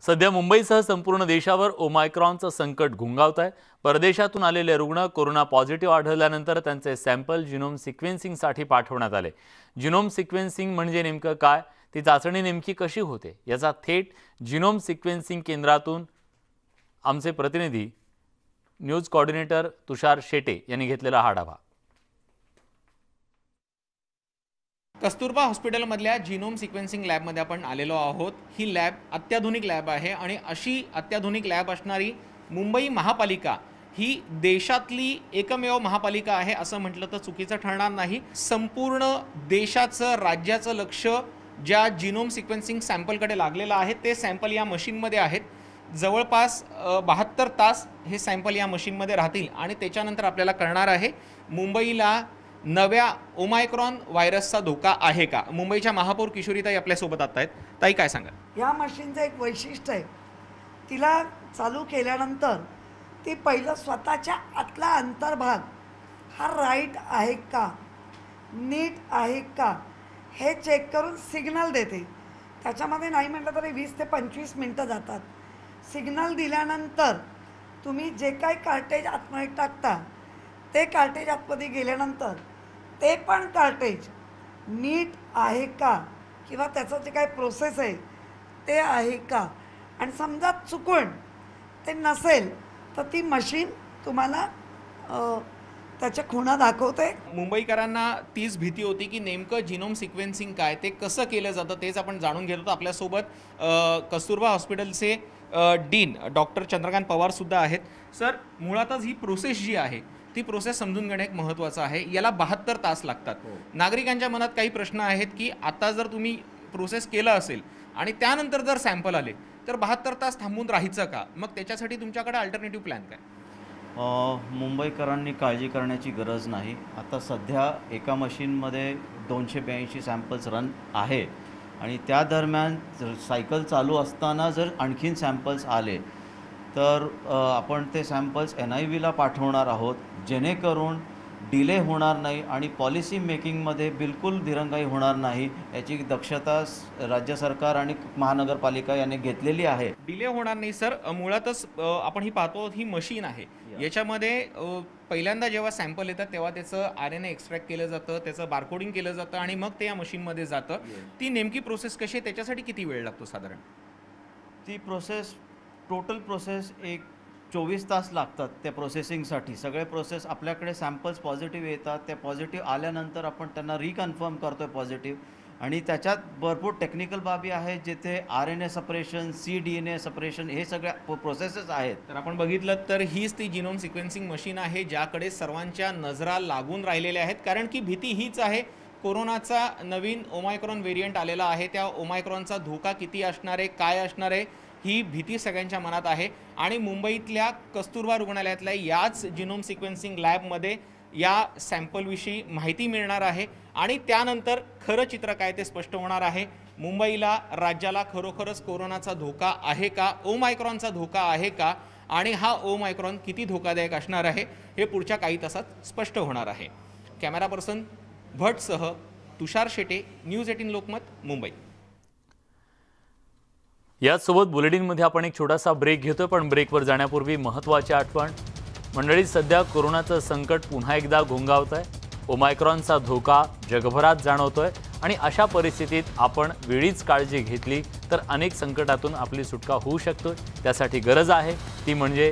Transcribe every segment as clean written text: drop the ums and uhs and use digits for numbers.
सध्या मुंबईसह संपूर्ण देशावर ओमायक्रॉनचं संकट घुंगावत आहे। परदेशातून आलेले रुग्ण कोरोना पॉझिटिव्ह आढळल्यानंतर त्यांचे सॅम्पल जिनोम सिक्वेन्सिंगसाठी पाठवण्यात आले। जिनोम सिक्वेन्सिंग म्हणजे नेमकं काय, ती चाचणी नेमकी कशी होते, याचा थेट जिनोम सिक्वेन्सिंग केंद्रातून आमचे प्रतिनिधी न्यूज कोऑर्डिनेटर तुषार शेटे यांनी घेतलेला हा आढावा। कस्तुरबा हॉस्पिटलमधल्या जिनोम सिक्वेन्सिंग लॅबमध्ये आपण आलेलो आहोत। ही लॅब अत्याधुनिक लॅब आहे आणि अशी अत्याधुनिक लॅब असणारी मुंबई महापालिका ही देशातली एकमेव महापालिका आहे असं म्हटलं तर चुकीचं ठरणार नाही। संपूर्ण देशाचं राज्याचं लक्ष ज्या जिनोम सिक्वेन्सिंग सॅम्पलकडे लागलेलं आहे ते सॅम्पल या मशीनमध्ये आहेत। जवळपास 72 तास हे सॅम्पल या मशीनमध्ये राहतील आणि त्याच्यानंतर आपल्याला कळणार आहे मुंबईला नव्या ओमायक्रॉन व्हायरसचा धोका आहे का। मुंबईच्या महापौर किशोरीताई आपल्यासोबत आहेत। ताई काय सांगाल? या मशीनचं एक वैशिष्ट्य आहे, तिला चालू केल्यानंतर ती पहिलं स्वतःच्या आतला अंतर्भाग हा राईट आहे का, नीट आहे का हे चेक करून सिग्नल देते। त्याच्यामध्ये नाही म्हटलं तरी 20 ते 25 मिनटं जातात। सिग्नल दिल्यानंतर तुम्ही जे काही कार्टेज आतमध्ये टाकता ते कार्टेज आतमध्ये गेल्यानंतर ते पण कार्टेज नीट आहे का किंवा त्याचं जे काही प्रोसेस आहे ते आहे का, आणि समजा चुकून ते नसेल तर ती मशीन तुम्हाला त्याच्या खुणा दाखवते। मुंबईकरांना तीच भीती होती की नेमकं जिनोम सिक्वेन्सिंग काय, ते कसं केलं जातं तेच आपण जाणून घेत होतो। आपल्यासोबत कस्तुरबा हॉस्पिटलचे डीन डॉक्टर चंद्रकांत पवार सुद्धा आहेत। सर, मुळातच ही प्रोसेस जी आहे ती प्रोसेस समजून घेणे एक महत्त्वाचं आहे। याला 72 तास लागतात। नागरिकांच्या मनात काही प्रश्न आहेत की आता जर तुम्ही प्रोसेस केलं असेल आणि त्यानंतर जर सॅम्पल आले तर 72 तास थांबून राहायचं का? मग त्याच्यासाठी तुमच्याकडे अल्टरनेटिव्ह प्लॅन काय? मुंबईकरांनी काळजी करण्याची गरज नाही। आता सध्या एका मशीनमध्ये 282 सॅम्पल्स रन आहे आणि त्या दरम्यान सायकल चालू असताना जर आणखीन सॅम्पल्स आले तर आपण ते सॅम्पल्स NIVला पाठवणार आहोत, जेणेकरून डिले होणार नाही आणि पॉलिसी मेकिंगमध्ये बिलकुल दिरंगाई होणार नाही याची दक्षता राज्य सरकार आणि महानगरपालिका यांनी घेतलेली आहे। डिले होणार नाही सर। मुळातच आपण ही पाहतो ही मशीन आहे, याच्यामध्ये पहिल्यांदा जेव्हा सॅम्पल येतात तेव्हा त्याचं RNA एक्स्ट्रॅक्ट केलं जातं, त्याचं बारकोडिंग केलं जातं आणि मग ते या मशीनमध्ये जातं। ती नेमकी प्रोसेस कशी आहे, त्याच्यासाठी किती वेळ लागतो साधारण? ती प्रोसेस टोटल प्रोसेस एक 24 तास लागतात त्या प्रोसेसिंगसाठी। सगळे प्रोसेस आपल्याकडे सॅम्पल्स पॉझिटिव्ह येतात, त्या पॉझिटिव्ह आल्यानंतर आपण त्यांना रिकन्फर्म करतो आहे पॉझिटिव्ह, आणि त्याच्यात भरपूर टेक्निकल बाबी आहेत जिथे RNA सपरेशन, cDNA सपरेशन हे सगळ्या प्रोसेसेस आहेत। तर आपण बघितलं तर हीच ती जिनोम सिक्वेन्सिंग मशीन आहे ज्याकडे सर्वांच्या नजरा लागून राहिलेल्या आहेत, कारण की भीती हीच आहे कोरोनाचा नवीन ओमायक्रॉन व्हेरियंट आलेला आहे। त्या ओमायक्रॉनचा धोका किती असणार आहे, काय असणार आहे, ही भीती सगळ्यांच्या मनात आहे। आणि मुंबईतल्या कस्तुरबा रुग्णालयातल्या याच जिनोम सिक्वेन्सिंग लॅबमध्ये या सॅम्पलविषयी माहिती मिळणार आहे आणि त्यानंतर खरं चित्र काय ते स्पष्ट होणार आहे। मुंबईला, राज्याला खरोखरच कोरोनाचा धोका आहे का, ओमायक्रॉनचा धोका आहे का, आणि हा ओमायक्रॉन किती धोकादायक असणार आहे हे पुढच्या काही तासात स्पष्ट होणार आहे। कॅमेरा पर्सन भटसह तुषार शेटे, न्यूज 18 लोकमत, मुंबई। यासोबत बुलेटिनमध्ये आपण एक छोटासा ब्रेक घेतोय, पण ब्रेकवर जाण्यापूर्वी महत्त्वाची आठवण। मंडळी, सध्या कोरोनाचं संकट पुन्हा एकदा घोंगावत आहे। ओमायक्रॉनचा धोका जगभरात जाणवतोय आणि अशा परिस्थितीत आपण वेळीच काळजी घेतली तर अनेक संकटातून आपली सुटका होऊ शकते। त्यासाठी गरज आहे ती म्हणजे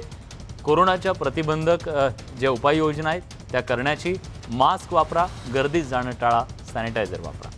कोरोनाच्या प्रतिबंधक ज्या उपाययोजना आहेत त्या करण्याची। मास्क वापरा, गर्दीत जाणं टाळा, सॅनिटायझर वापरा।